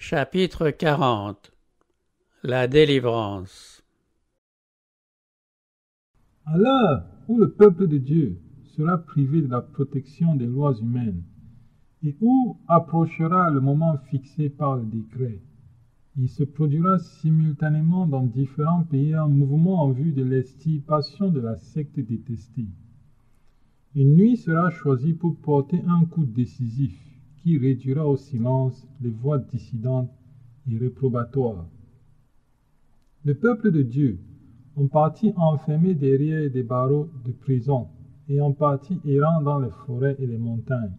Chapitre 40. La délivrance. À l'heure où le peuple de Dieu sera privé de la protection des lois humaines et où approchera le moment fixé par le décret, il se produira simultanément dans différents pays un mouvement en vue de l'extirpation de la secte détestée. Une nuit sera choisie pour porter un coup décisif qui réduira au silence les voix dissidentes et réprobatoires. Le peuple de Dieu, en partie enfermé derrière des barreaux de prison et en partie errant dans les forêts et les montagnes,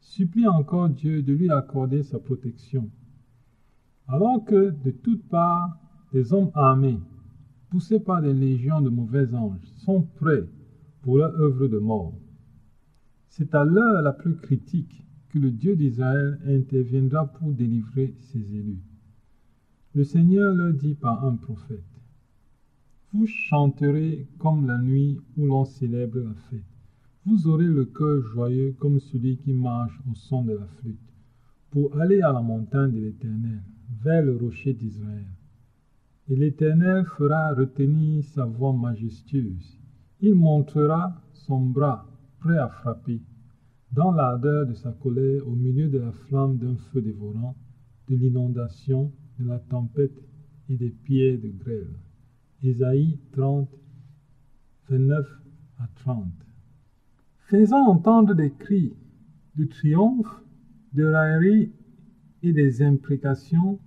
supplie encore Dieu de lui accorder sa protection. Alors que de toutes parts, des hommes armés, poussés par des légions de mauvais anges, sont prêts pour leur œuvre de mort. C'est à l'heure la plus critique que le Dieu d'Israël interviendra pour délivrer ses élus. Le Seigneur leur dit par un prophète: vous chanterez comme la nuit où l'on célèbre la fête. Vous aurez le cœur joyeux comme celui qui marche au son de la flûte, pour aller à la montagne de l'Éternel, vers le rocher d'Israël. Et l'Éternel fera retenir sa voix majestueuse. Il montrera son bras prêt à frapper, dans l'ardeur de sa colère, au milieu de la flamme d'un feu dévorant, de l'inondation, de la tempête et des pierres de grêle. Ésaïe 30, 29 à 30. Faisant entendre des cris de triomphe, de raillerie et des imprécations,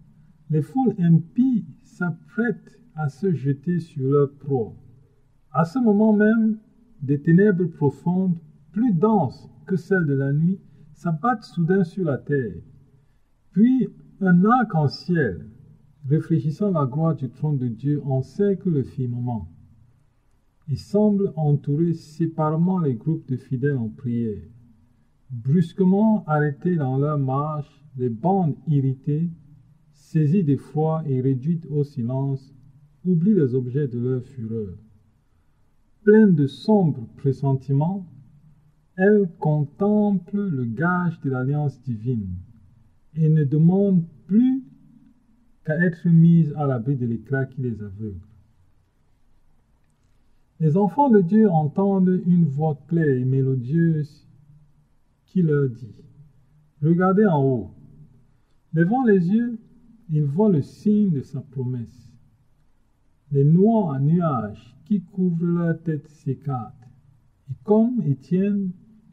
les foules impies s'apprêtent à se jeter sur leur proie. À ce moment même, des ténèbres profondes, plus denses que celles de la nuit, s'abattent soudain sur la terre. Puis un arc-en-ciel, réfléchissant la gloire du trône de Dieu, encercle le firmament et semble entourer séparément les groupes de fidèles en prière. Brusquement arrêtés dans leur marche, les bandes irritées, saisies d'effroi et réduites au silence, oublient les objets de leur fureur. Pleines de sombres pressentiments, elles contemplent le gage de l'alliance divine et ne demandent plus qu'à être mises à l'abri de l'éclat qui les aveugle. Les enfants de Dieu entendent une voix claire et mélodieuse qui leur dit: regardez en haut. Levant les yeux, ils voient le signe de sa promesse. Les noirs nuages qui couvrent leur tête s'écartent, et comme Étienne,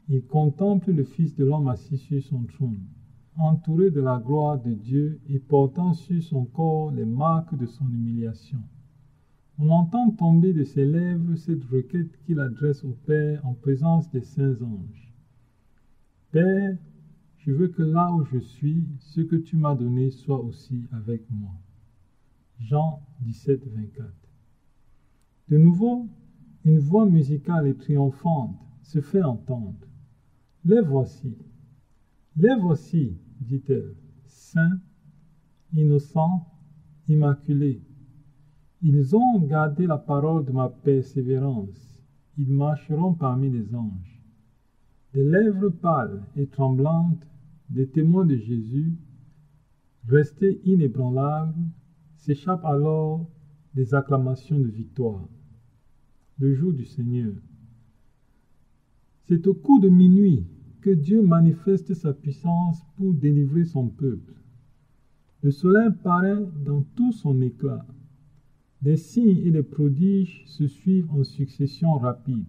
ils contemplent le Fils de l'homme assis sur son trône, entouré de la gloire de Dieu et portant sur son corps les marques de son humiliation. On entend tomber de ses lèvres cette requête qu'il adresse au Père en présence des saints anges. Père, je veux que là où je suis, ce que tu m'as donné soit aussi avec moi. Jean 17, 24. De nouveau, une voix musicale et triomphante se fait entendre. Les voici, dit-elle, saints, innocents, immaculés. Ils ont gardé la parole de ma persévérance. Ils marcheront parmi les anges. Des lèvres pâles et tremblantes, des témoins de Jésus, restés inébranlables, s'échappent alors des acclamations de victoire. Le jour du Seigneur. C'est au coup de minuit que Dieu manifeste sa puissance pour délivrer son peuple. Le soleil paraît dans tout son éclat. Des signes et des prodiges se suivent en succession rapide.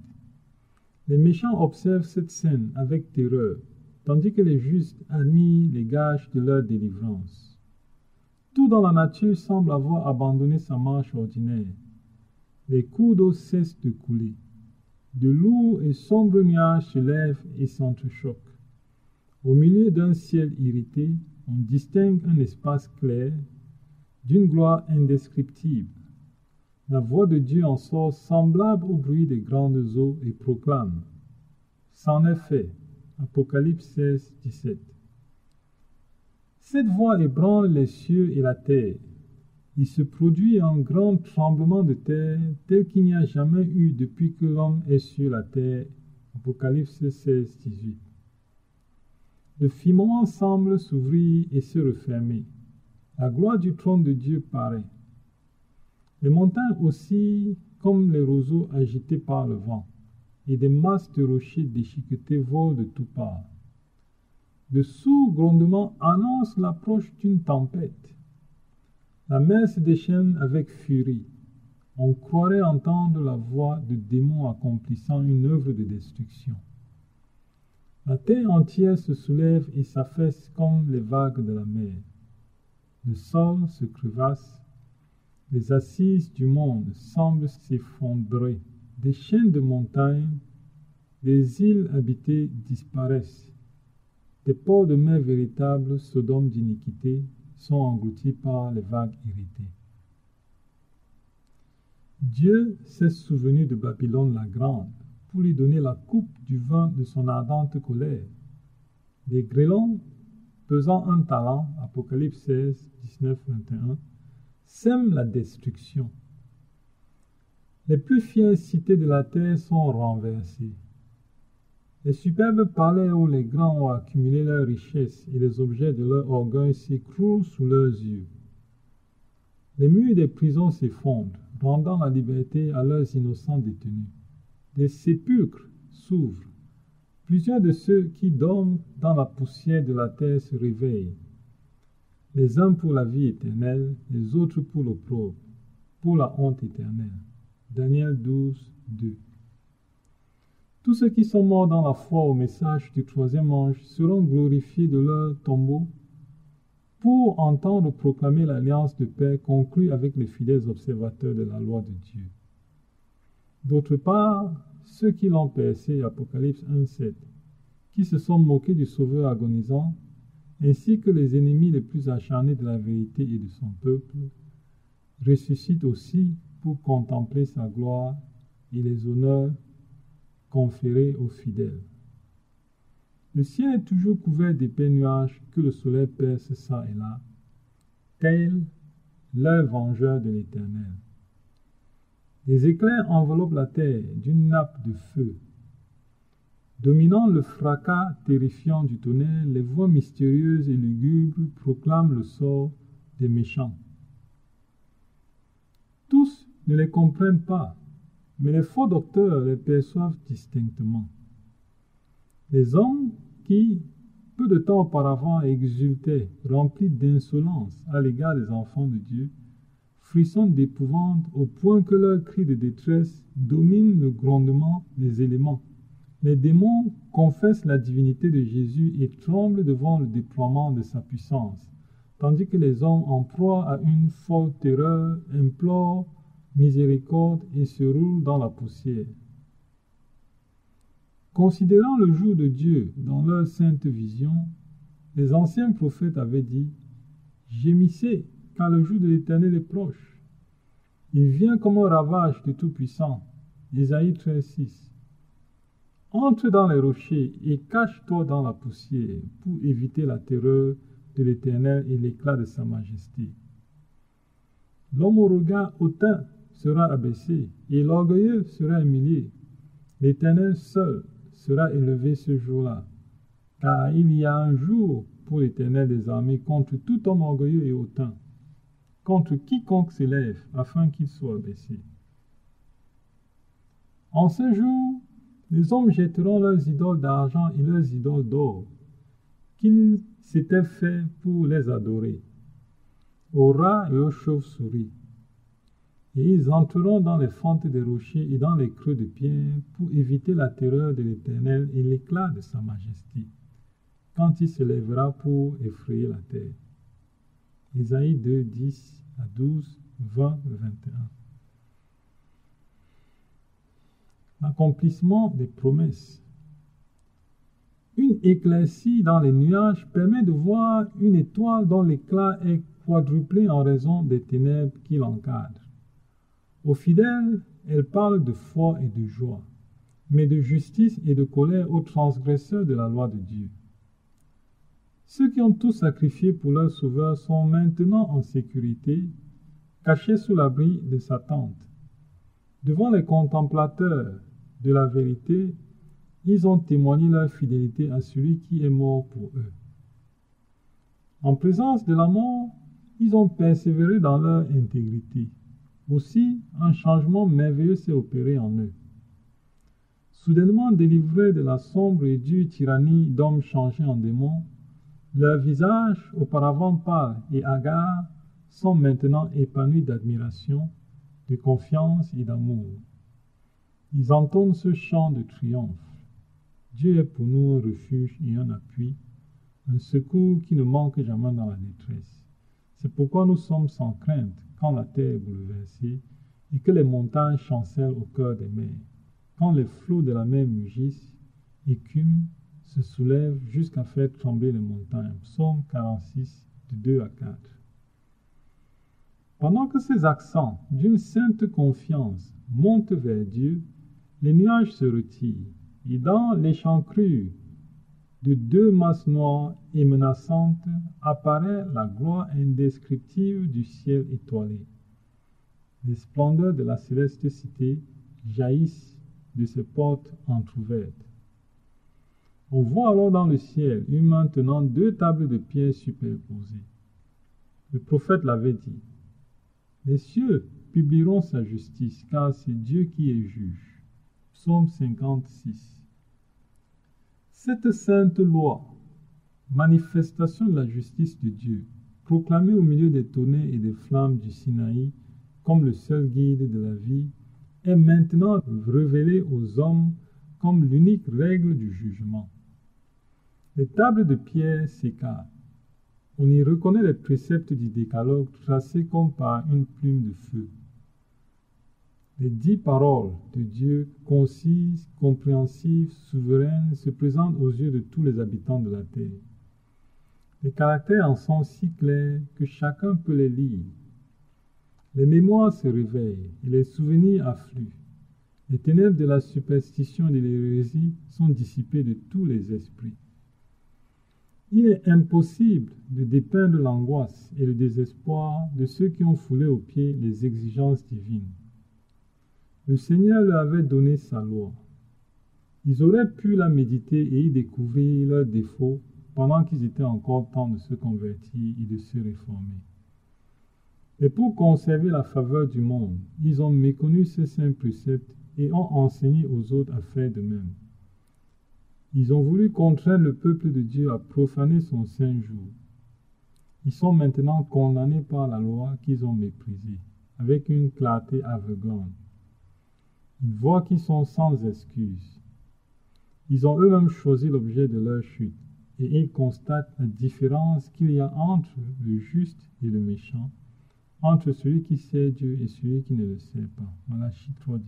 Les méchants observent cette scène avec terreur, tandis que les justes admirent les gages de leur délivrance. Tout dans la nature semble avoir abandonné sa marche ordinaire. Les cours d'eau cessent de couler. De lourds et sombres nuages se lèvent et s'entrechoquent. Au milieu d'un ciel irrité, on distingue un espace clair, d'une gloire indescriptible. La voix de Dieu en sort semblable au bruit des grandes eaux et proclame: c'en est fait. Apocalypse 16, 17. Cette voix ébranle les cieux et la terre. Il se produit un grand tremblement de terre tel qu'il n'y a jamais eu depuis que l'homme est sur la terre. Apocalypse 16, 18. Le firmament semble s'ouvrir et se refermer. La gloire du trône de Dieu paraît. Les montagnes oscillent comme les roseaux agités par le vent, et des masses de rochers déchiquetés volent de toutes parts. De sourds grondements annoncent l'approche d'une tempête. La mer se déchaîne avec furie. On croirait entendre la voix de démons accomplissant une œuvre de destruction. La terre entière se soulève et s'affaisse comme les vagues de la mer. Le sol se crevasse. Les assises du monde semblent s'effondrer. Des chaînes de montagnes, des îles habitées disparaissent. Des ports de mer véritables, Sodome d'iniquité, sont engloutis par les vagues irritées. Dieu s'est souvenu de Babylone la grande pour lui donner la coupe du vin de son ardente colère. Des grêlons pesant un talent, Apocalypse 16, 19, 21, sèment la destruction. Les plus fières cités de la terre sont renversées. Les superbes palais où les grands ont accumulé leurs richesses et les objets de leur orgueil s'écroulent sous leurs yeux. Les murs des prisons s'effondrent, rendant la liberté à leurs innocents détenus. Des sépulcres s'ouvrent. Plusieurs de ceux qui dorment dans la poussière de la terre se réveillent. Les uns pour la vie éternelle, les autres pour l'opprobre, pour la honte éternelle. Daniel 12, 2. Tous ceux qui sont morts dans la foi au message du troisième ange seront glorifiés de leur tombeau pour entendre proclamer l'alliance de paix conclue avec les fidèles observateurs de la loi de Dieu. D'autre part, ceux qui l'ont percé, Apocalypse 1,7, qui se sont moqués du Sauveur agonisant, ainsi que les ennemis les plus acharnés de la vérité et de son peuple, ressuscitent aussi pour contempler sa gloire et les honneurs conférés aux fidèles. Le ciel est toujours couvert d'épais nuages que le soleil perce çà et là, tel l'œil vengeur de l'Éternel. Les éclairs enveloppent la terre d'une nappe de feu. Dominant le fracas terrifiant du tonnerre, les voix mystérieuses et lugubres proclament le sort des méchants. Tous ne les comprennent pas, mais les faux docteurs les perçoivent distinctement. Les hommes qui, peu de temps auparavant, exultaient, remplis d'insolence à l'égard des enfants de Dieu, frissonnent d'épouvante au point que leur cri de détresse domine le grondement des éléments. Les démons confessent la divinité de Jésus et tremblent devant le déploiement de sa puissance, tandis que les hommes en proie à une folle terreur implorent miséricorde et se roulent dans la poussière. Considérant le jour de Dieu dans leur sainte vision, les anciens prophètes avaient dit « Gémissez, car le jour de l'Éternel est proche. Il vient comme un ravage du Tout-Puissant. » Ésaïe 13,6. Entre dans les rochers et cache-toi dans la poussière pour éviter la terreur de l'Éternel et l'éclat de sa majesté. L'homme au regard hautain sera abaissé et l'orgueilleux sera humilié. L'Éternel seul sera élevé ce jour-là, car il y a un jour pour l'Éternel des armées contre tout homme orgueilleux et hautain, contre quiconque s'élève afin qu'il soit abaissé. En ce jour, les hommes jetteront leurs idoles d'argent et leurs idoles d'or, qu'ils s'étaient faits pour les adorer, aux rats et aux chauves-souris. Et ils entreront dans les fentes des rochers et dans les creux de pierre pour éviter la terreur de l'Éternel et l'éclat de sa majesté, quand il se lèvera pour effrayer la terre. Ésaïe 2, 10 à 12, 20, 21. L'accomplissement des promesses. Une éclaircie dans les nuages permet de voir une étoile dont l'éclat est quadruplé en raison des ténèbres qui l'encadrent. Aux fidèles, elle parle de foi et de joie, mais de justice et de colère aux transgresseurs de la loi de Dieu. Ceux qui ont tout sacrifié pour leur sauveur sont maintenant en sécurité, cachés sous l'abri de sa tente. Devant les contemplateurs de la vérité, ils ont témoigné leur fidélité à celui qui est mort pour eux. En présence de la mort, ils ont persévéré dans leur intégrité. Aussi, un changement merveilleux s'est opéré en eux. Soudainement délivrés de la sombre et dure tyrannie d'hommes changés en démons, leurs visages, auparavant pâles et hagards, sont maintenant épanouis d'admiration, de confiance et d'amour. Ils entonnent ce chant de triomphe. Dieu est pour nous un refuge et un appui, un secours qui ne manque jamais dans la détresse. C'est pourquoi nous sommes sans crainte quand la terre est bouleversée et que les montagnes chancellent au cœur des mers, quand les flots de la mer mugissent, écument, se soulèvent jusqu'à faire trembler les montagnes. Psaume 46, de 2 à 4. Pendant que ces accents d'une sainte confiance montent vers Dieu, les nuages se retirent, et dans l'échancrure de deux masses noires et menaçantes apparaît la gloire indescriptible du ciel étoilé. Les splendeurs de la céleste cité jaillissent de ses portes entr'ouvertes. On voit alors dans le ciel une main tenant deux tables de pierre superposées. Le prophète l'avait dit. Les cieux publieront sa justice, car c'est Dieu qui est juge. Psaume 56. Cette sainte loi, manifestation de la justice de Dieu, proclamée au milieu des tonnerres et des flammes du Sinaï comme le seul guide de la vie, est maintenant révélée aux hommes comme l'unique règle du jugement. Les tables de pierre s'écartent. On y reconnaît les préceptes du décalogue tracés comme par une plume de feu. Les 10 paroles de Dieu, concises, compréhensives, souveraines, se présentent aux yeux de tous les habitants de la terre. Les caractères en sont si clairs que chacun peut les lire. Les mémoires se réveillent et les souvenirs affluent. Les ténèbres de la superstition et de l'hérésie sont dissipées de tous les esprits. Il est impossible de dépeindre l'angoisse et le désespoir de ceux qui ont foulé aux pieds les exigences divines. Le Seigneur leur avait donné sa loi. Ils auraient pu la méditer et y découvrir leurs défauts pendant qu'ils étaient encore temps de se convertir et de se réformer. Et pour conserver la faveur du monde, ils ont méconnu ces saints préceptes et ont enseigné aux autres à faire de même. Ils ont voulu contraindre le peuple de Dieu à profaner son saint jour. Ils sont maintenant condamnés par la loi qu'ils ont méprisée, avec une clarté aveuglante. Ils voient qu'ils sont sans excuse. Ils ont eux-mêmes choisi l'objet de leur chute, et ils constatent la différence qu'il y a entre le juste et le méchant, entre celui qui sait Dieu et celui qui ne le sait pas. Malachie 3,18.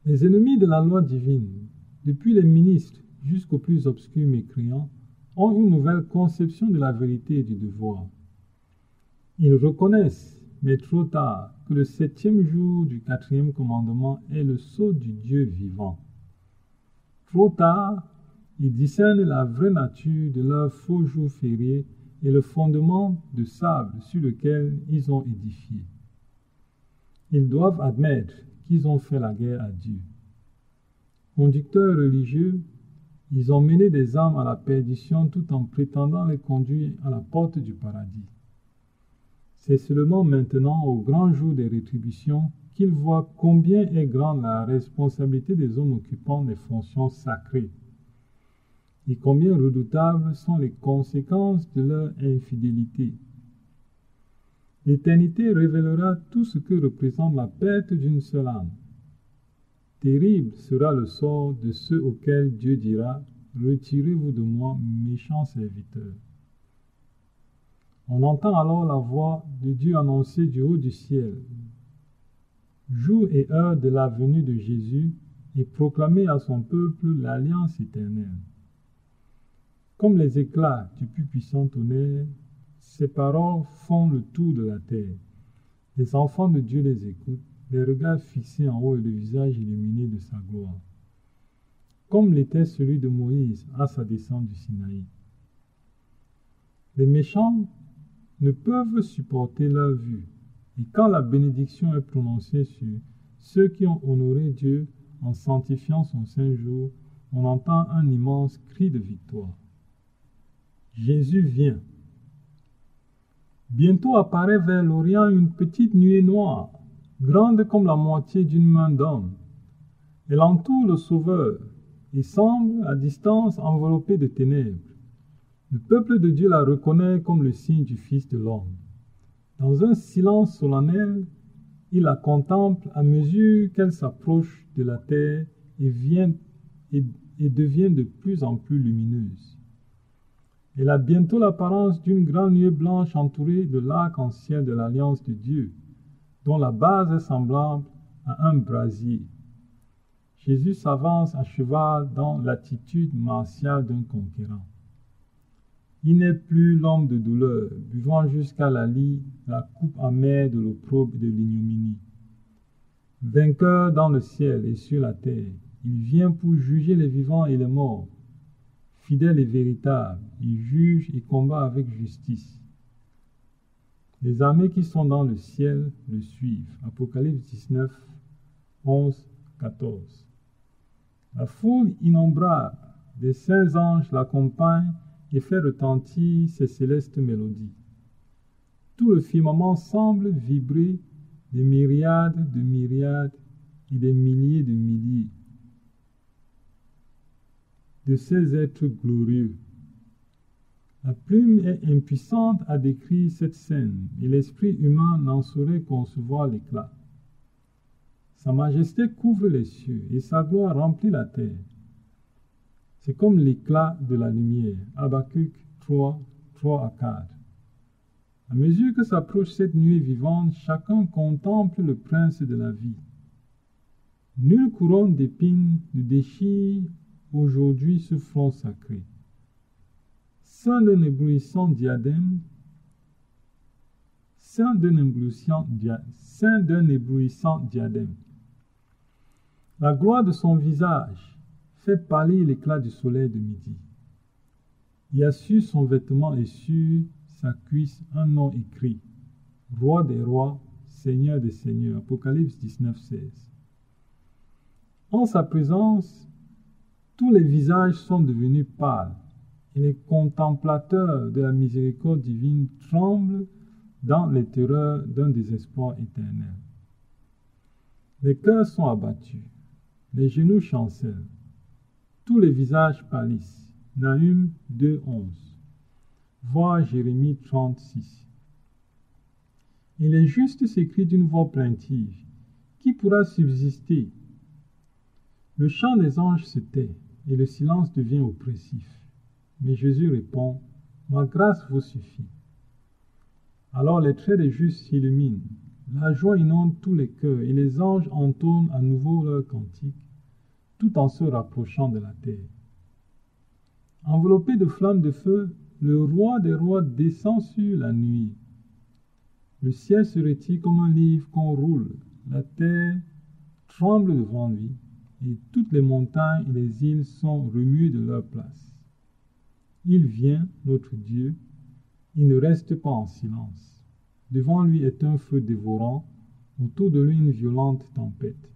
Les ennemis de la loi divine, depuis les ministres jusqu'aux plus obscurs mécréants, ont une nouvelle conception de la vérité et du devoir. Ils reconnaissent, mais trop tard, que le 7e jour du 4e commandement est le sceau du Dieu vivant. Trop tard, ils discernent la vraie nature de leur faux jour férié et le fondement de sable sur lequel ils ont édifié. Ils doivent admettre qu'ils ont fait la guerre à Dieu. Conducteurs religieux, ils ont mené des âmes à la perdition tout en prétendant les conduire à la porte du paradis. C'est seulement maintenant, au grand jour des rétributions, qu'ils voient combien est grande la responsabilité des hommes occupant des fonctions sacrées et combien redoutables sont les conséquences de leur infidélité. L'éternité révélera tout ce que représente la perte d'une seule âme. Terrible sera le sort de ceux auxquels Dieu dira « Retirez-vous de moi, méchants serviteurs ». On entend alors la voix de Dieu annoncer du haut du ciel, jour et heure de la venue de Jésus, et proclamer à son peuple l'alliance éternelle. Comme les éclats du plus puissant tonnerre, ces paroles font le tour de la terre. Les enfants de Dieu les écoutent, les regards fixés en haut et le visage illuminé de sa gloire, comme l'était celui de Moïse à sa descente du Sinaï. Les méchants ne peuvent supporter leur vue, et quand la bénédiction est prononcée sur ceux qui ont honoré Dieu en sanctifiant son saint jour, on entend un immense cri de victoire. Jésus vient, Bientôt apparaît vers l'Orient une petite nuée noire, grande comme la moitié d'une main d'homme. Elle entoure le Sauveur et semble, à distance, enveloppée de ténèbres. Le peuple de Dieu la reconnaît comme le signe du Fils de l'homme. Dans un silence solennel, il la contemple à mesure qu'elle s'approche de la terre et devient de plus en plus lumineuse. Elle a bientôt l'apparence d'une grande nuée blanche entourée de l'arc-en-ciel de l'alliance de Dieu, dont la base est semblable à un brasier. Jésus s'avance à cheval dans l'attitude martiale d'un conquérant. Il n'est plus l'homme de douleur, buvant jusqu'à la lie la coupe amère de l'opprobre et de l'ignominie. Vainqueur dans le ciel et sur la terre, il vient pour juger les vivants et les morts. Fidèle et véritable, il juge et combat avec justice. Les armées qui sont dans le ciel le suivent. Apocalypse 19, 11, 14. La foule innombrable des saints anges l'accompagne et fait retentir ses célestes mélodies. Tout le firmament semble vibrer des myriades de myriades et des milliers de milliers de ces êtres glorieux. La plume est impuissante à décrire cette scène et l'esprit humain n'en saurait concevoir l'éclat. Sa majesté couvre les cieux et sa gloire remplit la terre. C'est comme l'éclat de la lumière. Habakkuk 3, 3 à 4. À mesure que s'approche cette nuée vivante, chacun contemple le prince de la vie. Nulle couronne d'épines ne déchire aujourd'hui ce front sacré. Saint d'un éblouissant diadème, La gloire de son visage fait pâlir l'éclat du soleil de midi. Il y a sur son vêtement et sur sa cuisse un nom écrit, Roi des rois, Seigneur des seigneurs. Apocalypse 19, 16. En sa présence, tous les visages sont devenus pâles et les contemplateurs de la miséricorde divine tremblent dans les terreurs d'un désespoir éternel. Les cœurs sont abattus, les genoux chancellent, tous les visages pâlissent. Nahum 2, 11. Voir Jérémie 36. Et les justes s'écrient d'une voix plaintive, qui pourra subsister? Le chant des anges se tait et le silence devient oppressif. Mais Jésus répond, ma grâce vous suffit. Alors les traits des justes s'illuminent, la joie inonde tous les cœurs et les anges entonnent à nouveau leur cantique, tout en se rapprochant de la terre. Enveloppé de flammes de feu, le roi des rois descend sur la nuit. Le ciel se retire comme un livre qu'on roule, la terre tremble devant lui, et toutes les montagnes et les îles sont remuées de leur place. Il vient, notre Dieu, il ne reste pas en silence. Devant lui est un feu dévorant, autour de lui une violente tempête.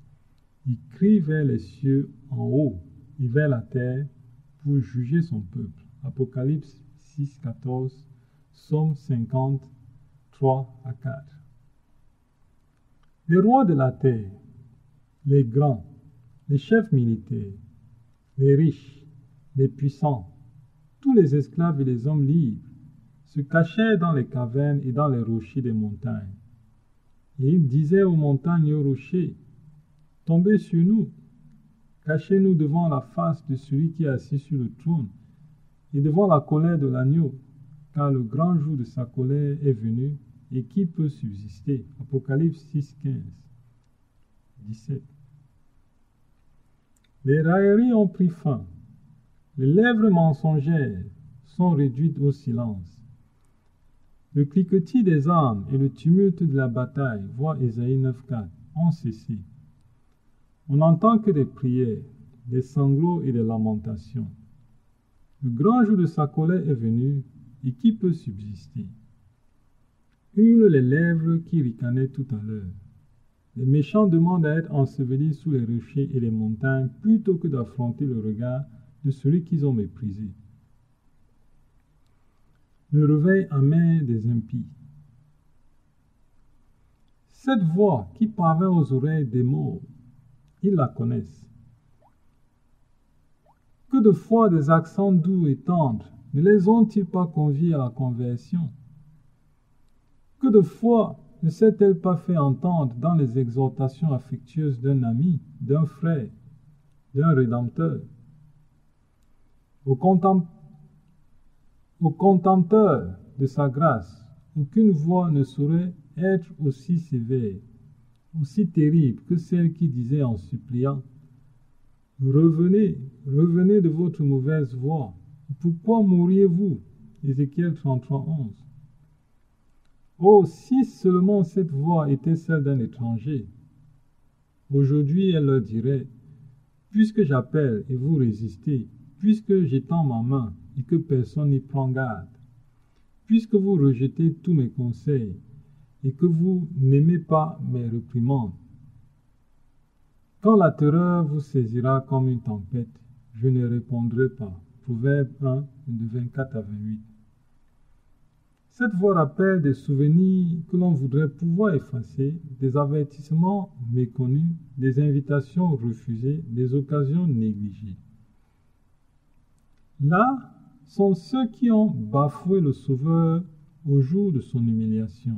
Il crie vers les cieux en haut et vers la terre pour juger son peuple. Apocalypse 6, 14, Psaume 50, 3 à 4. Les rois de la terre, les grands, les chefs militaires, les riches, les puissants, tous les esclaves et les hommes libres se cachaient dans les cavernes et dans les rochers des montagnes. Et ils disaient aux montagnes et aux rochers, « Tombez sur nous, cachez-nous devant la face de celui qui est assis sur le trône et devant la colère de l'agneau, car le grand jour de sa colère est venu, et qui peut subsister ?» Apocalypse 6, 15, 17. Les railleries ont pris fin, les lèvres mensongères sont réduites au silence. Le cliquetis des armes et le tumulte de la bataille, voir Ésaïe 9, 4, ont cessé. On n'entend que des prières, des sanglots et des lamentations. Le grand jour de sa colère est venu, et qui peut subsister? Hurlent les lèvres qui ricanaient tout à l'heure. Les méchants demandent à être ensevelis sous les rochers et les montagnes plutôt que d'affronter le regard de celui qu'ils ont méprisé. Le réveil amer des impies. Cette voix qui parvint aux oreilles des morts, ils la connaissent. Que de fois des accents doux et tendres ne les ont-ils pas conviés à la conversion? Que de fois ne s'est-elle pas fait entendre dans les exhortations affectueuses d'un ami, d'un frère, d'un rédempteur? Au contempteur de sa grâce, aucune voix ne saurait être aussi sévère, aussi terrible que celle qui disait en suppliant: Revenez, revenez de votre mauvaise voie. Pourquoi mourriez-vous? Ézéchiel 33:11. Oh, si seulement cette voix était celle d'un étranger. Aujourd'hui, elle leur dirait: puisque j'appelle et vous résistez, puisque j'étends ma main et que personne n'y prend garde, puisque vous rejetez tous mes conseils et que vous n'aimez pas mes réprimandes, quand la terreur vous saisira comme une tempête, je ne répondrai pas. Proverbe 1, de 24 à 28. Cette voix rappelle des souvenirs que l'on voudrait pouvoir effacer, des avertissements méconnus, des invitations refusées, des occasions négligées. Là sont ceux qui ont bafoué le Sauveur au jour de son humiliation.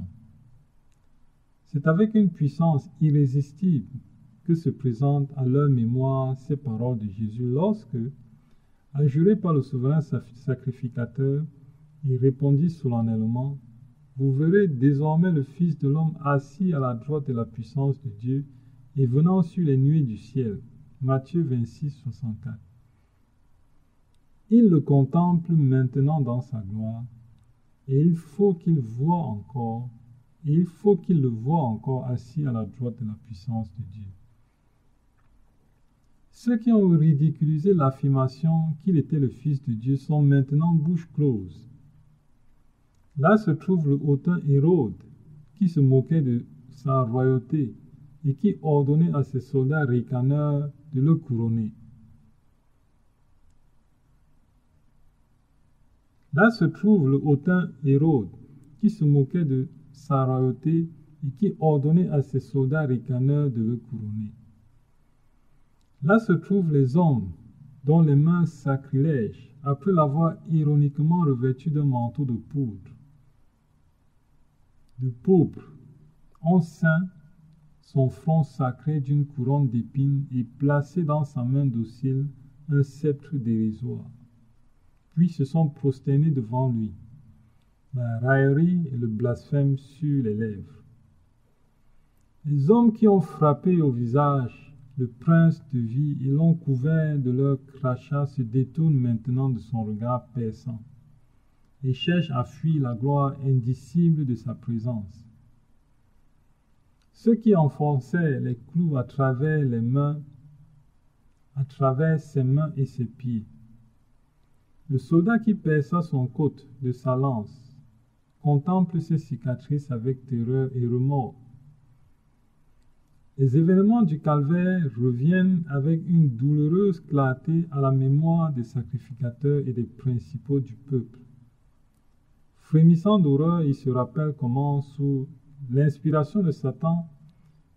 C'est avec une puissance irrésistible que se présentent à leur mémoire ces paroles de Jésus lorsque, adjuré par le souverain sacrificateur, il répondit solennellement: Vous verrez désormais le Fils de l'homme assis à la droite de la puissance de Dieu et venant sur les nuées du ciel. Matthieu 26, 64. Il le contemple maintenant dans sa gloire, et il faut qu'il le voie encore assis à la droite de la puissance de Dieu. Ceux qui ont ridiculisé l'affirmation qu'il était le Fils de Dieu sont maintenant bouche close. Là se trouve le hautain Hérode, qui se moquait de sa royauté et qui ordonnait à ses soldats ricaneurs de le couronner. Là se trouve le hautain Hérode, qui se moquait de sa royauté et qui ordonnait à ses soldats ricaneurs de le couronner. Là se trouvent les hommes dont les mains sacrilèges, après l'avoir ironiquement revêtu d'un manteau de pourpre, ont ceint son front sacré d'une couronne d'épines et placé dans sa main docile un sceptre dérisoire. Puis se sont prosternés devant lui, la raillerie et le blasphème sur les lèvres. Les hommes qui ont frappé au visage le prince de vie et l'ont couvert de leur crachat se détournent maintenant de son regard perçant et cherchent à fuir la gloire indicible de sa présence. Ceux qui enfonçaient les clous à travers ses mains et ses pieds. Le soldat qui perça son côte de sa lance contemple ses cicatrices avec terreur et remords. Les événements du calvaire reviennent avec une douloureuse clarté à la mémoire des sacrificateurs et des principaux du peuple. Frémissant d'horreur, il se rappelle comment, sous l'inspiration de Satan,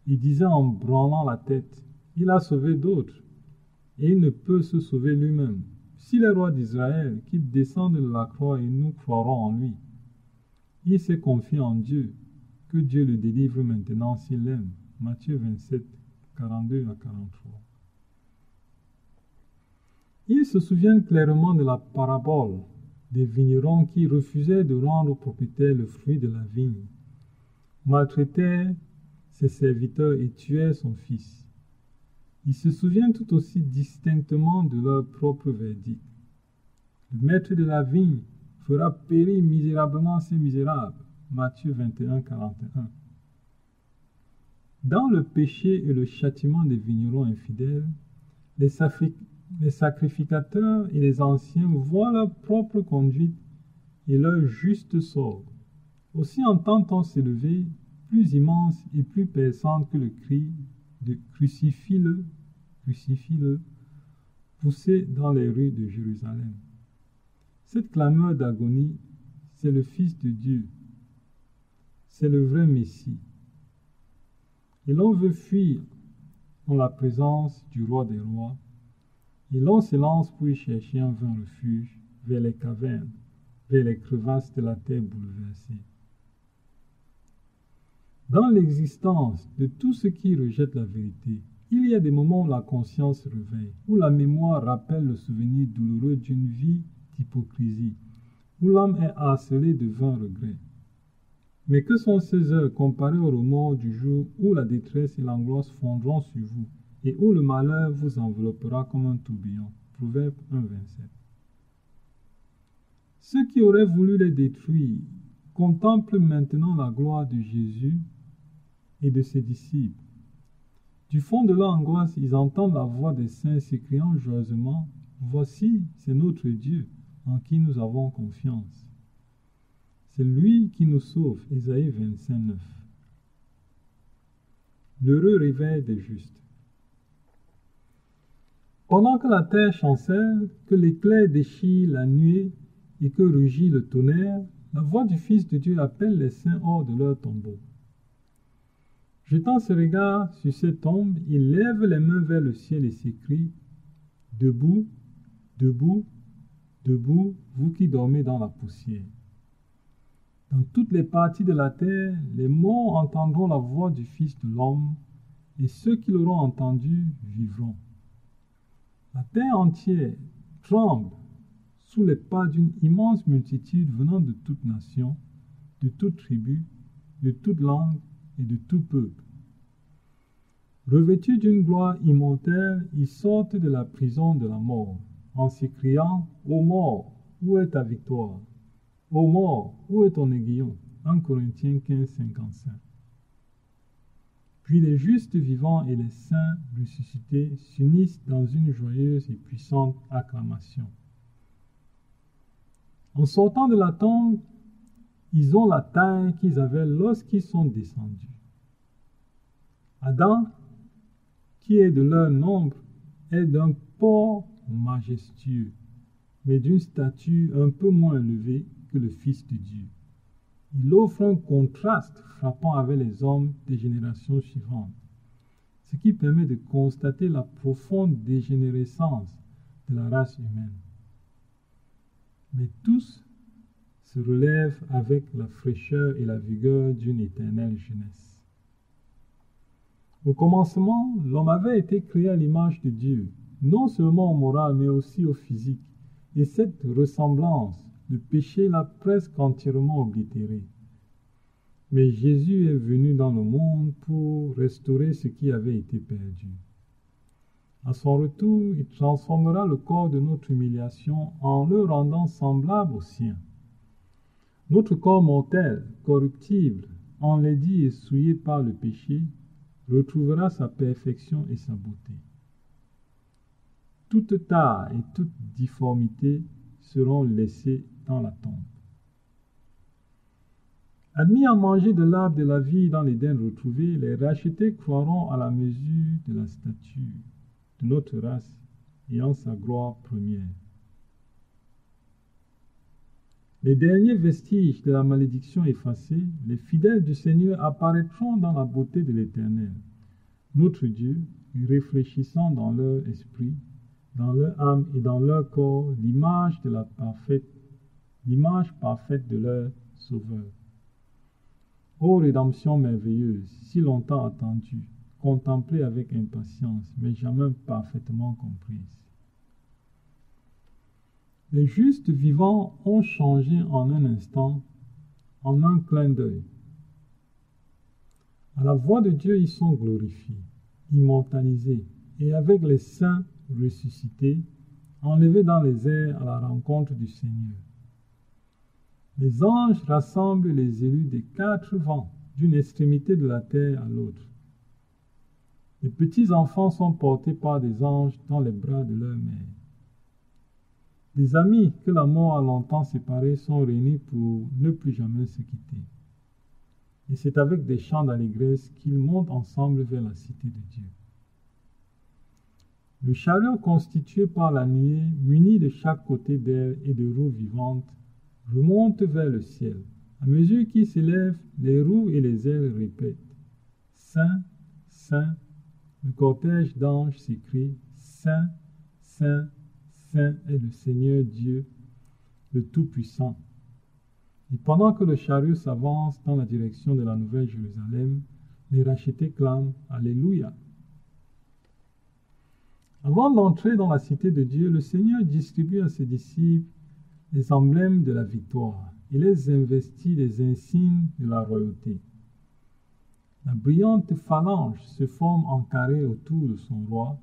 il disait en branlant la tête: Il a sauvé d'autres, et il ne peut se sauver lui-même. Si le roi d'Israël, qu'il descende de la croix et nous croirons en lui. Il s'est confié en Dieu, que Dieu le délivre maintenant s'il l'aime. Matthieu 27, 42 à 43. Ils se souviennent clairement de la parabole des vignerons qui refusaient de rendre au propriétaire le fruit de la vigne, maltraitaient ses serviteurs et tuaient son fils. Ils se souviennent tout aussi distinctement de leur propre verdict. Le maître de la vigne fera périr misérablement ces misérables. Matthieu 21, 41. Dans le péché et le châtiment des vignerons infidèles, les sacrificateurs et les anciens voient leur propre conduite et leur juste sort. Aussi entend-on s'élever, plus immense et plus perçante que le cri de « Crucifie-le, crucifie-le », poussé dans les rues de Jérusalem. Cette clameur d'agonie, c'est le Fils de Dieu, c'est le vrai Messie. et l'on veut fuir en la présence du roi des rois, et l'on se lance pour y chercher un vain refuge vers les cavernes, vers les crevasses de la terre bouleversée. Dans l'existence de tout ce qui rejette la vérité, il y a des moments où la conscience se réveille, où la mémoire rappelle le souvenir douloureux d'une vie d'hypocrisie, où l'âme est harcelée de vains regrets. Mais que sont ces heures comparées au remords du jour où la détresse et l'angoisse fondront sur vous et où le malheur vous enveloppera comme un tourbillon. Proverbe 1,27. Ceux qui auraient voulu les détruire contemplent maintenant la gloire de Jésus et de ses disciples. Du fond de leur angoisse, ils entendent la voix des saints s'écriant joyeusement « Voici, c'est notre Dieu en qui nous avons confiance. » C'est lui qui nous sauve, Ésaïe 25,9. L'heureux réveil des justes. Pendant que la terre chancelle, que l'éclair déchire la nuée et que rugit le tonnerre, la voix du Fils de Dieu appelle les saints hors de leur tombeau. Jetant ce regard sur ces tombes, il lève les mains vers le ciel et s'écrie « Debout, debout, debout, vous qui dormez dans la poussière. » Dans toutes les parties de la terre, les morts entendront la voix du Fils de l'homme, et ceux qui l'auront entendu vivront. La terre entière tremble sous les pas d'une immense multitude venant de toute nation, de toute tribu, de toute langue et de tout peuple. Revêtus d'une gloire immortelle, ils sortent de la prison de la mort, en s'écriant « Ô mort, où est ta victoire ? Ô mort, où est ton aiguillon » 1 Corinthiens 15, 55. Puis les justes vivants et les saints ressuscités s'unissent dans une joyeuse et puissante acclamation. En sortant de la tombe, ils ont la taille qu'ils avaient lorsqu'ils sont descendus. Adam, qui est de leur nombre, est d'un port majestueux, mais d'une stature un peu moins élevée que le Fils de Dieu. Il offre un contraste frappant avec les hommes des générations suivantes, ce qui permet de constater la profonde dégénérescence de la race humaine. Mais tous se relèvent avec la fraîcheur et la vigueur d'une éternelle jeunesse. Au commencement, l'homme avait été créé à l'image de Dieu, non seulement au moral mais aussi au physique, et cette ressemblance, le péché l'a presque entièrement oblitéré. Mais Jésus est venu dans le monde pour restaurer ce qui avait été perdu. À son retour, il transformera le corps de notre humiliation en le rendant semblable au sien. Notre corps mortel, corruptible, enlaidi et souillé par le péché, retrouvera sa perfection et sa beauté. Toute tare et toute difformité seront laissées dans la tombe. Admis à manger de l'arbre de la vie dans l'Éden retrouvé, les rachetés croiront à la mesure de la stature de notre race et en sa gloire première. Les derniers vestiges de la malédiction effacés, les fidèles du Seigneur apparaîtront dans la beauté de l'Éternel, notre Dieu, réfléchissant dans leur esprit, dans leur âme et dans leur corps l'image parfaite de leur Sauveur. Ô rédemption merveilleuse, si longtemps attendue, contemplée avec impatience, mais jamais parfaitement comprise. Les justes vivants ont changé en un instant, en un clin d'œil. À la voix de Dieu, ils sont glorifiés, immortalisés, et avec les saints ressuscités, enlevés dans les airs à la rencontre du Seigneur. Les anges rassemblent les élus des quatre vents, d'une extrémité de la terre à l'autre. Les petits enfants sont portés par des anges dans les bras de leur mère. Les amis que la mort a longtemps séparés sont réunis pour ne plus jamais se quitter. Et c'est avec des chants d'allégresse qu'ils montent ensemble vers la cité de Dieu. Le chariot constitué par la nuée, muni de chaque côté d'elle et de roues vivantes, remonte vers le ciel. À mesure qu'il s'élève, les roues et les ailes répètent « Saint, Saint, le cortège d'anges s'écrie « Saint, Saint, Saint est le Seigneur Dieu, le Tout-Puissant ». Et pendant que le chariot s'avance dans la direction de la Nouvelle Jérusalem, les rachetés clament « Alléluia ». Avant d'entrer dans la cité de Dieu, le Seigneur distribue à ses disciples les emblèmes de la victoire. Il les investit des insignes de la royauté. La brillante phalange se forme en carré autour de son roi,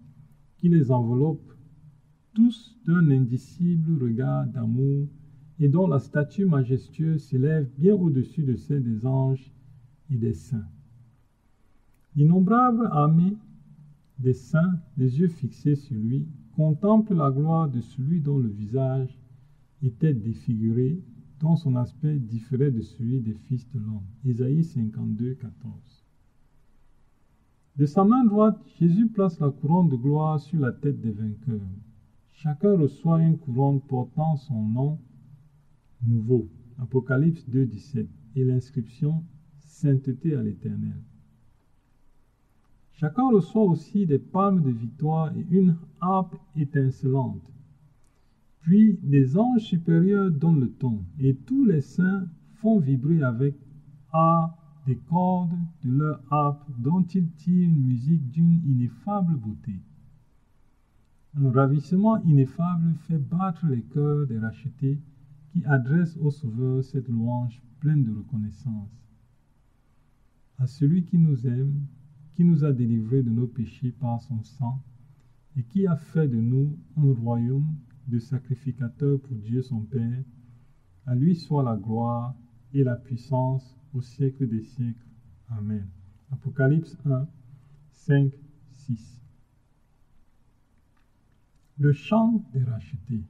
qui les enveloppe tous d'un indicible regard d'amour et dont la statue majestueuse s'élève bien au-dessus de celle des anges et des saints. L'innombrable armée des saints, les yeux fixés sur lui, contemple la gloire de celui dont le visage était défiguré, dont son aspect différait de celui des fils de l'homme. Isaïe 52, 14. De sa main droite, Jésus place la couronne de gloire sur la tête des vainqueurs. Chacun reçoit une couronne portant son nom nouveau. Apocalypse 2, 17. Et l'inscription « Sainteté à l'Éternel ». Chacun reçoit aussi des palmes de victoire et une harpe étincelante. Puis des anges supérieurs donnent le ton, et tous les saints font vibrer avec art des cordes de leur harpe dont ils tirent une musique d'une ineffable beauté. Un ravissement ineffable fait battre les cœurs des rachetés qui adressent au Sauveur cette louange pleine de reconnaissance. À celui qui nous aime, qui nous a délivrés de nos péchés par son sang, et qui a fait de nous un royaume de sacrificateurs pour Dieu son Père, à lui soit la gloire et la puissance au siècle des siècles. Amen. Apocalypse 1, 5, 6. Le chant des rachetés.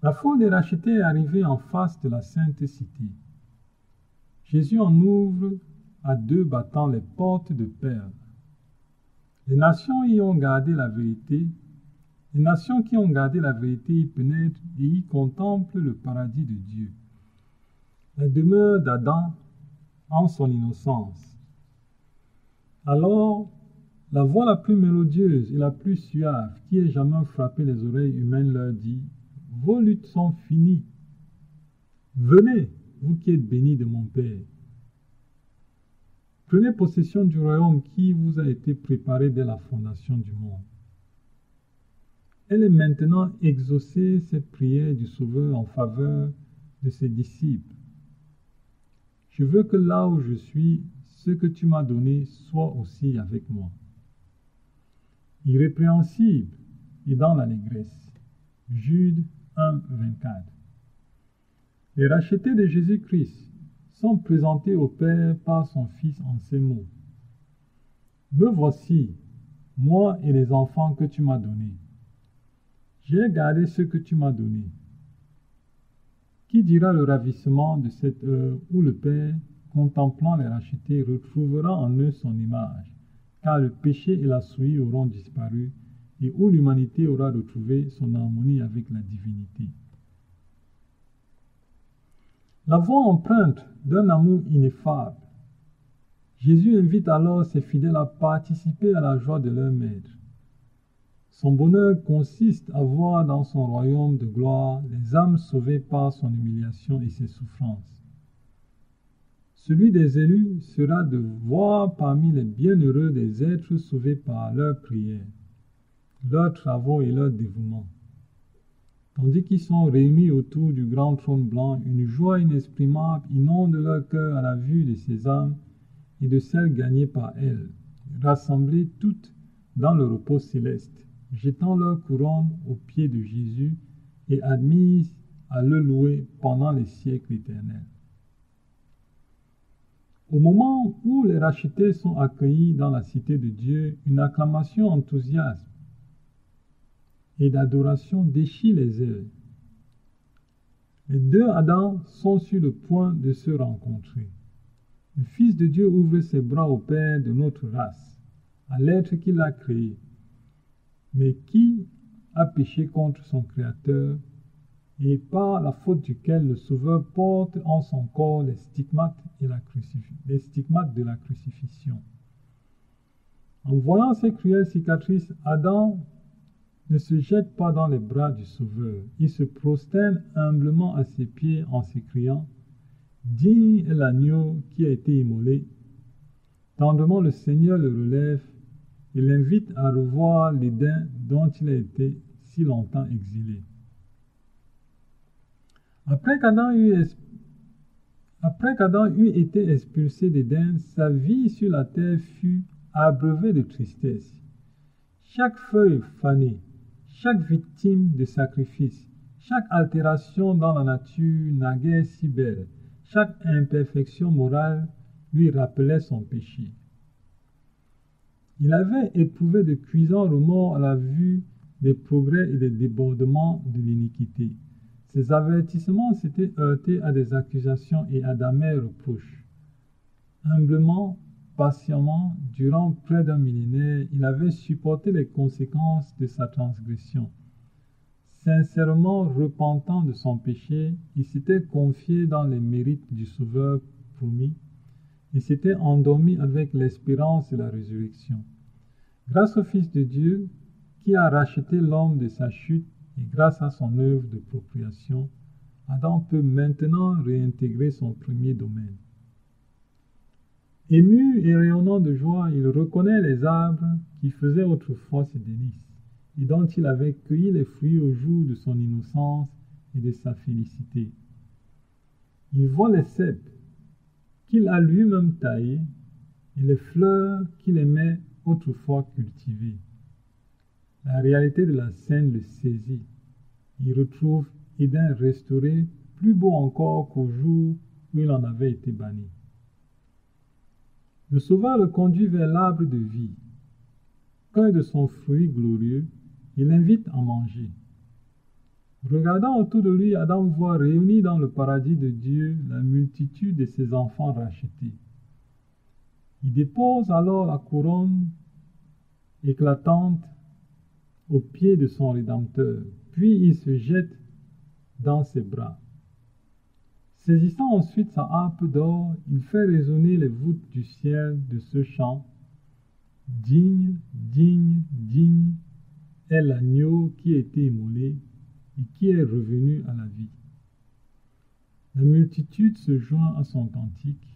La foule des rachetés est arrivée en face de la sainte cité. Jésus en ouvre à deux battant les portes de perles. Les nations y ont gardé la vérité. Les nations qui ont gardé la vérité y pénètrent et y contemplent le paradis de Dieu, la demeure d'Adam en son innocence. Alors, la voix la plus mélodieuse et la plus suave qui ait jamais frappé les oreilles humaines leur dit « Vos luttes sont finies. Venez, vous qui êtes bénis de mon Père. Prenez possession du royaume qui vous a été préparé dès la fondation du monde. » Elle est maintenant exaucée, cette prière du Sauveur en faveur de ses disciples. Je veux que là où je suis, ce que tu m'as donné soit aussi avec moi. Irrépréhensible et dans l'allégresse. Jude 1, 24. Les rachetés de Jésus-Christ sont présentés au Père par son Fils en ces mots. Me voici, moi et les enfants que tu m'as donnés. J'ai gardé ce que tu m'as donné. Qui dira le ravissement de cette heure où le Père, contemplant les rachetés, retrouvera en eux son image, car le péché et la souillure auront disparu, et où l'humanité aura retrouvé son harmonie avec la divinité. La voix empreinte d'un amour ineffable. Jésus invite alors ses fidèles à participer à la joie de leur Maître. Son bonheur consiste à voir dans son royaume de gloire les âmes sauvées par son humiliation et ses souffrances. Celui des élus sera de voir parmi les bienheureux des êtres sauvés par leurs prières, leurs travaux et leur dévouement. Tandis qu'ils sont réunis autour du grand trône blanc, une joie inexprimable inonde leur cœur à la vue de ces âmes et de celles gagnées par elles, rassemblées toutes dans le repos céleste, jetant leur couronne aux pieds de Jésus et admises à le louer pendant les siècles éternels. Au moment où les rachetés sont accueillis dans la cité de Dieu, une acclamation enthousiaste et d'adoration déchire les airs. Les deux Adams sont sur le point de se rencontrer. Le Fils de Dieu ouvre ses bras au Père de notre race, à l'être qu'il a créé, mais qui a péché contre son Créateur et par la faute duquel le Sauveur porte en son corps les stigmates de la crucifixion. En voyant ces cruelles cicatrices, Adam ne se jette pas dans les bras du Sauveur. Il se prosterne humblement à ses pieds en s'écriant « Digne est l'agneau qui a été immolé ». Tendrement le Seigneur le relève et l'invite à revoir l'Éden dont il a été si longtemps exilé. Après qu'Adam eut été expulsé d'Éden, sa vie sur la terre fut abreuvée de tristesse. Chaque feuille fanée, chaque victime de sacrifice, chaque altération dans la nature naguère si belle, chaque imperfection morale lui rappelait son péché. Il avait éprouvé de cuisants remords à la vue des progrès et des débordements de l'iniquité. Ses avertissements s'étaient heurtés à des accusations et à d'amers reproches. Humblement, patiemment, durant près d'un millénaire, il avait supporté les conséquences de sa transgression. Sincèrement repentant de son péché, il s'était confié dans les mérites du Sauveur promis et s'était endormi avec l'espérance de la résurrection. Grâce au Fils de Dieu, qui a racheté l'homme de sa chute, et grâce à son œuvre de procréation, Adam peut maintenant réintégrer son premier domaine. Ému et rayonnant de joie, il reconnaît les arbres qui faisaient autrefois ses délices, et dont il avait cueilli les fruits au jour de son innocence et de sa félicité. Il voit les cèpes qu'il a lui-même taillés et les fleurs qu'il aimait autrefois cultivées. La réalité de la scène le saisit. Il retrouve Éden restauré, plus beau encore qu'au jour où il en avait été banni. Le Sauveur le conduit vers l'arbre de vie. Cueille de son fruit glorieux, il l'invite à manger. Regardant autour de lui, Adam voit réunis dans le paradis de Dieu la multitude de ses enfants rachetés. Il dépose alors la couronne éclatante aux pieds de son Rédempteur, puis il se jette dans ses bras. Saisissant ensuite sa harpe d'or, il fait résonner les voûtes du ciel de ce chant. Digne, digne, digne est l'agneau qui a été immolé et qui est revenu à la vie. La multitude se joint à son cantique,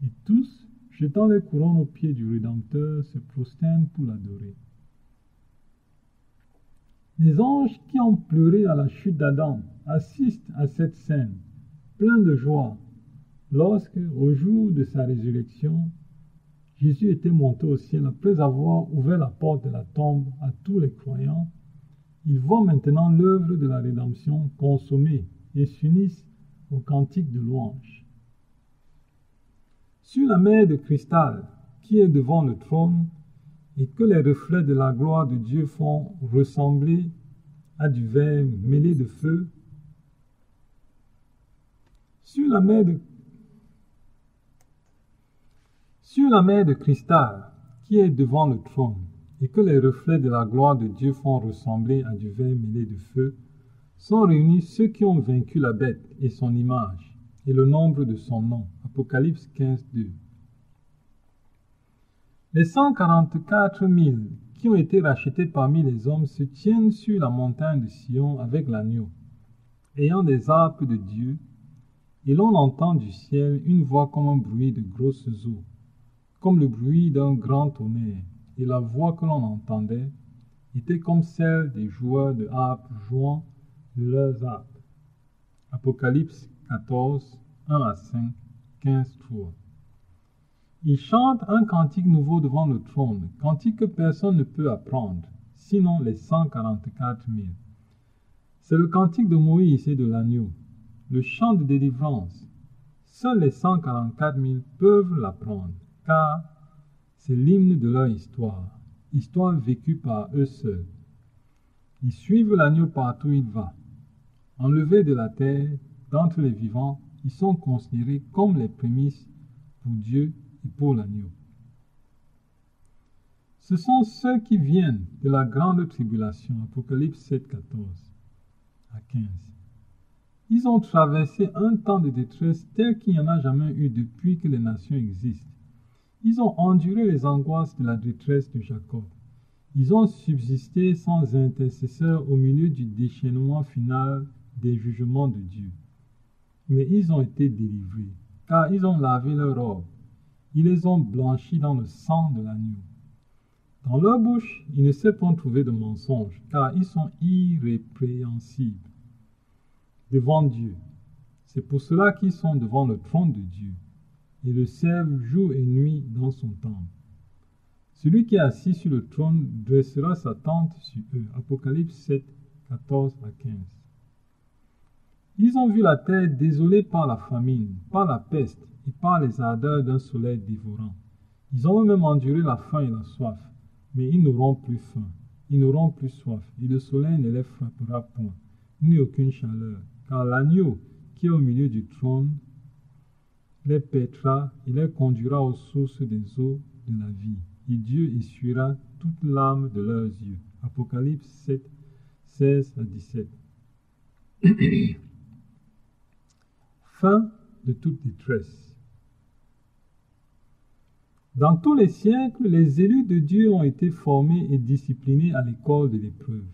et tous, jetant les couronnes aux pieds du Rédempteur, se prosternent pour l'adorer. Les anges qui ont pleuré à la chute d'Adam assistent à cette scène, pleins de joie, lorsque, au jour de sa résurrection, Jésus était monté au ciel après avoir ouvert la porte de la tombe à tous les croyants. Ils voient maintenant l'œuvre de la rédemption consommée et s'unissent au cantique de louange. Sur la mer de cristal qui est devant le trône et que les reflets de la gloire de Dieu font ressembler à du verre mêlé de feu, sur la mer de cristal qui est devant le trône et que les reflets de la gloire de Dieu font ressembler à du verre mêlé de feu, sont réunis ceux qui ont vaincu la bête et son image et le nombre de son nom. Apocalypse 15, 2. Les 144 000 qui ont été rachetés parmi les hommes se tiennent sur la montagne de Sion avec l'agneau, ayant des harpes de Dieu, et l'on entend du ciel une voix comme un bruit de grosses eaux, comme le bruit d'un grand tonnerre, et la voix que l'on entendait était comme celle des joueurs de harpe jouant de leurs harpes. Apocalypse 14, 1 à 5, 15, 3. Ils chantent un cantique nouveau devant le trône, cantique que personne ne peut apprendre, sinon les 144 000. C'est le cantique de Moïse et de l'agneau, le chant de délivrance. Seuls les 144 000 peuvent l'apprendre, car c'est l'hymne de leur histoire vécue par eux seuls. Ils suivent l'agneau partout où il va. Enlevés de la terre, d'entre les vivants, ils sont considérés comme les prémices pour Dieu et pour l'agneau. Ce sont ceux qui viennent de la grande tribulation, Apocalypse 7, 14 à 15. Ils ont traversé un temps de détresse tel qu'il n'y en a jamais eu depuis que les nations existent. Ils ont enduré les angoisses de la détresse de Jacob. Ils ont subsisté sans intercesseur au milieu du déchaînement final des jugements de Dieu. Mais ils ont été délivrés, car ils ont lavé leurs robes. Ils les ont blanchis dans le sang de l'agneau. Dans leur bouche, il ne s'est point trouvé de mensonge, car ils sont irrépréhensibles devant Dieu. C'est pour cela qu'ils sont devant le trône de Dieu et le servent jour et nuit dans son temple. Celui qui est assis sur le trône dressera sa tente sur eux. Apocalypse 7, 14 à 15. Ils ont vu la terre désolée par la famine, par la peste et par les ardeurs d'un soleil dévorant. Ils ont eux-mêmes enduré la faim et la soif, mais ils n'auront plus faim, ils n'auront plus soif, et le soleil ne les frappera point, ni aucune chaleur, car l'agneau qui est au milieu du trône les paîtra et les conduira aux sources des eaux de la vie, et Dieu essuiera toute larme de leurs yeux. Apocalypse 7, 16 à 17. Fin de toute détresse. Dans tous les siècles, les élus de Dieu ont été formés et disciplinés à l'école de l'épreuve.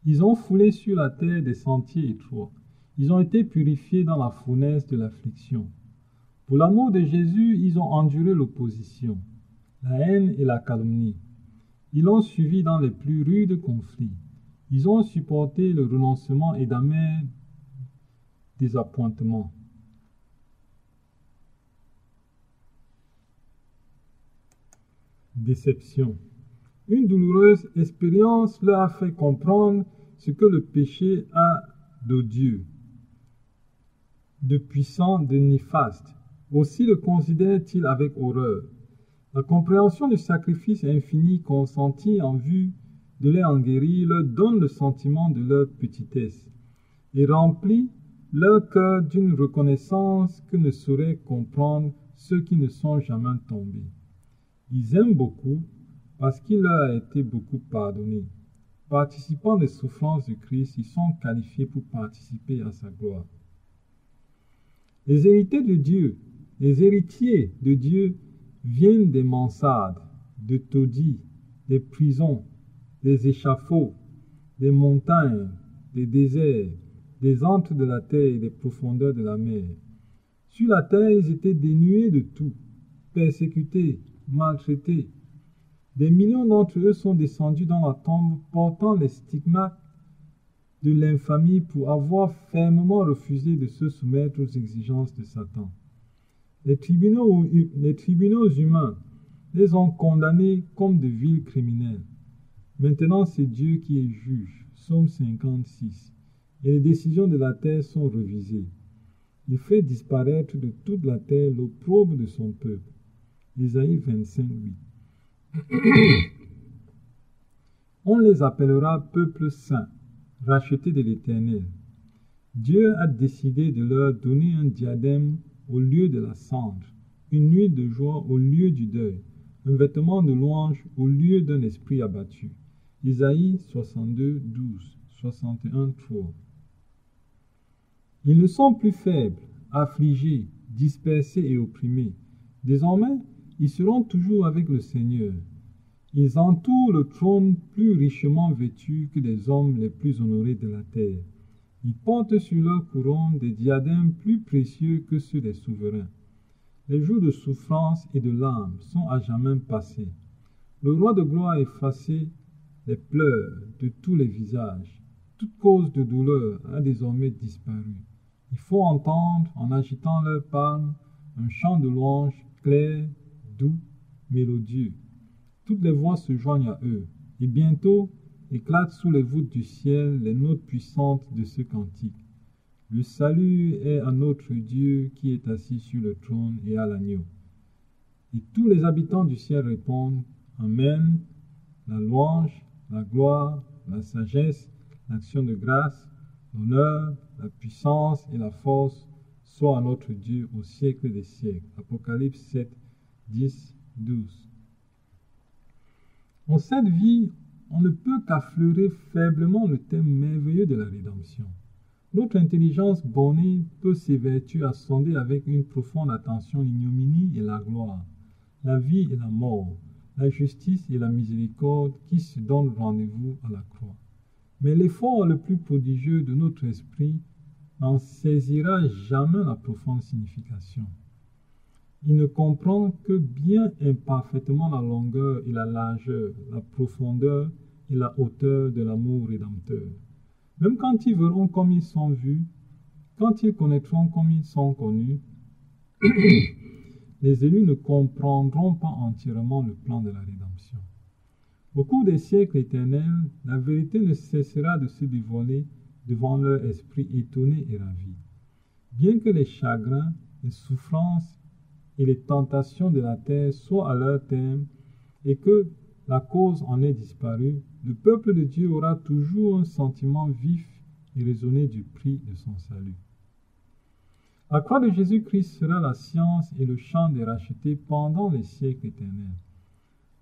Ils ont foulé sur la terre des sentiers étroits. Ils ont été purifiés dans la fournaise de l'affliction. Pour l'amour de Jésus, ils ont enduré l'opposition, la haine et la calomnie. Ils l'ont suivi dans les plus rudes conflits. Ils ont supporté le renoncement et d'amers désappointements. Déception. Une douloureuse expérience leur a fait comprendre ce que le péché a d'odieux, de puissant, de néfaste. Aussi le considèrent-ils avec horreur. La compréhension du sacrifice infini consenti en vue de les en guérir leur donne le sentiment de leur petitesse et remplit leur cœur d'une reconnaissance que ne sauraient comprendre ceux qui ne sont jamais tombés. Ils aiment beaucoup parce qu'il leur a été beaucoup pardonné. Participant des souffrances du Christ, ils sont qualifiés pour participer à sa gloire. Les héritiers de Dieu viennent des mansardes, de taudis, des prisons, des échafauds, des montagnes, des déserts, des antres de la terre et des profondeurs de la mer. Sur la terre, ils étaient dénués de tout, persécutés, maltraités. Des millions d'entre eux sont descendus dans la tombe portant les stigmates de l'infamie pour avoir fermement refusé de se soumettre aux exigences de Satan. Les tribunaux humains les ont condamnés comme de vils criminels. Maintenant, c'est Dieu qui est juge. Psaume 56. Et les décisions de la terre sont revisées. Il fait disparaître de toute la terre l'opprobre de son peuple. Isaïe 25, 8. On les appellera peuple saint, racheté de l'Éternel. Dieu a décidé de leur donner un diadème au lieu de la cendre, une nuit de joie au lieu du deuil, un vêtement de louange au lieu d'un esprit abattu. Isaïe 62, 12, 61, 3. Ils ne sont plus faibles, affligés, dispersés et opprimés. Désormais, ils seront toujours avec le Seigneur. Ils entourent le trône plus richement vêtus que les hommes les plus honorés de la terre. Ils portent sur leur couronne des diadèmes plus précieux que ceux des souverains. Les jours de souffrance et de larmes sont à jamais passés. Le roi de gloire a effacé les pleurs de tous les visages. Toute cause de douleur a désormais disparu. Il faut entendre, en agitant leurs palmes, un chant de louange clair, doux, mélodieux. Toutes les voix se joignent à eux, et bientôt éclatent sous les voûtes du ciel les notes puissantes de ce cantique. Le salut est à notre Dieu qui est assis sur le trône et à l'agneau. Et tous les habitants du ciel répondent « Amen ». La louange, la gloire, la sagesse, l'action de grâce, l'honneur, la puissance et la force soient à notre Dieu au siècle des siècles. Apocalypse 7, 10, 12. En cette vie, on ne peut qu'affleurer faiblement le thème merveilleux de la rédemption. Notre intelligence bornée peut s'évertuer à sonder avec une profonde attention l'ignominie et la gloire, la vie et la mort, la justice et la miséricorde qui se donnent rendez-vous à la croix. Mais l'effort le plus prodigieux de notre esprit n'en saisira jamais la profonde signification. Il ne comprend que bien imparfaitement la longueur et la largeur, la profondeur et la hauteur de l'amour rédempteur. Même quand ils verront comme ils sont vus, quand ils connaîtront comme ils sont connus, les élus ne comprendront pas entièrement le plan de la rédemption. Au cours des siècles éternels, la vérité ne cessera de se dévoiler devant leur esprit étonné et ravi. Bien que les chagrins, les souffrances et les tentations de la terre soient à leur terme et que la cause en ait disparu, le peuple de Dieu aura toujours un sentiment vif et raisonné du prix de son salut. La croix de Jésus-Christ sera la science et le chant des rachetés pendant les siècles éternels.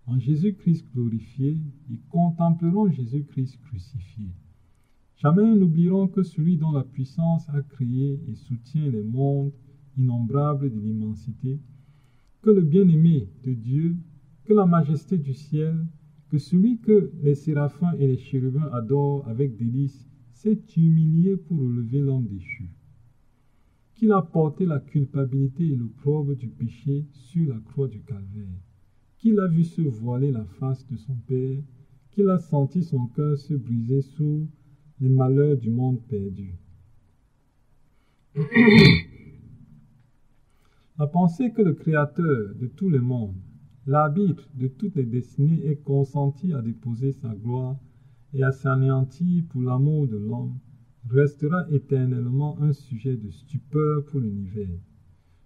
En Jésus-Christ glorifié, ils contempleront Jésus-Christ crucifié. Jamais ils n'oublieront que celui dont la puissance a créé et soutient les mondes innombrables de l'immensité, que le bien-aimé de Dieu, que la majesté du ciel, que celui que les séraphins et les chérubins adorent avec délice, s'est humilié pour relever l'homme déchu, qu'il a porté la culpabilité et l'opprobre du péché sur la croix du calvaire, qu'il a vu se voiler la face de son Père, qu'il a senti son cœur se briser sous les malheurs du monde perdu. La pensée que le Créateur de tout le monde, l'arbitre de toutes les destinées, ait consenti à déposer sa gloire et à s'anéantir pour l'amour de l'homme, restera éternellement un sujet de stupeur pour l'univers.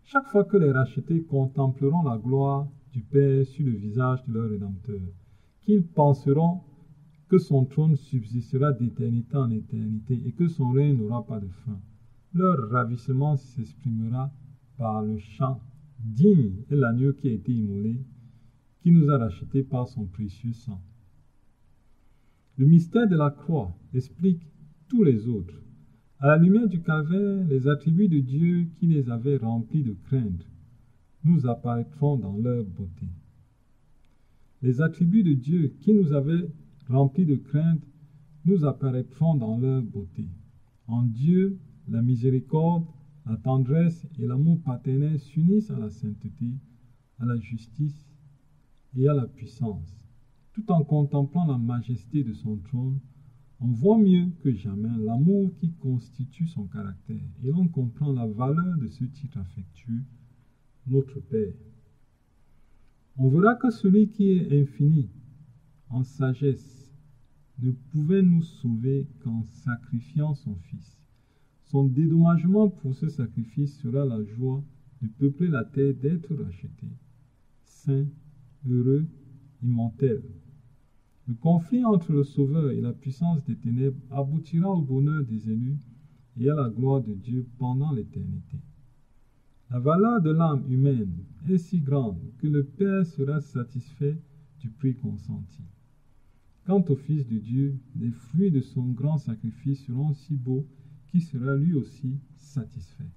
Chaque fois que les rachetés contempleront la gloire du Père sur le visage de leur Rédempteur, qu'ils penseront que son trône subsistera d'éternité en éternité et que son règne n'aura pas de fin. Leur ravissement s'exprimera par le chant « Digne est l'agneau qui a été immolé, qui nous a rachetés par son précieux sang ». Le mystère de la croix explique tous les autres. À la lumière du calvaire, les attributs de Dieu qui les avaient remplis de crainte nous apparaîtront dans leur beauté. Les attributs de Dieu qui nous avaient remplis de crainte nous apparaîtront dans leur beauté. En Dieu, la miséricorde, la tendresse et l'amour paternel s'unissent à la sainteté, à la justice et à la puissance. Tout en contemplant la majesté de son trône, on voit mieux que jamais l'amour qui constitue son caractère et l'on comprend la valeur de ce titre affectueux, notre Père. On verra que celui qui est infini en sagesse ne pouvait nous sauver qu'en sacrifiant son Fils. Son dédommagement pour ce sacrifice sera la joie de peupler la terre, d'être racheté, saint, heureux, immortel. Le conflit entre le Sauveur et la puissance des ténèbres aboutira au bonheur des élus et à la gloire de Dieu pendant l'éternité. La valeur de l'âme humaine est si grande que le Père sera satisfait du prix consenti. Quant au Fils de Dieu, les fruits de son grand sacrifice seront si beaux qu'il sera lui aussi satisfait.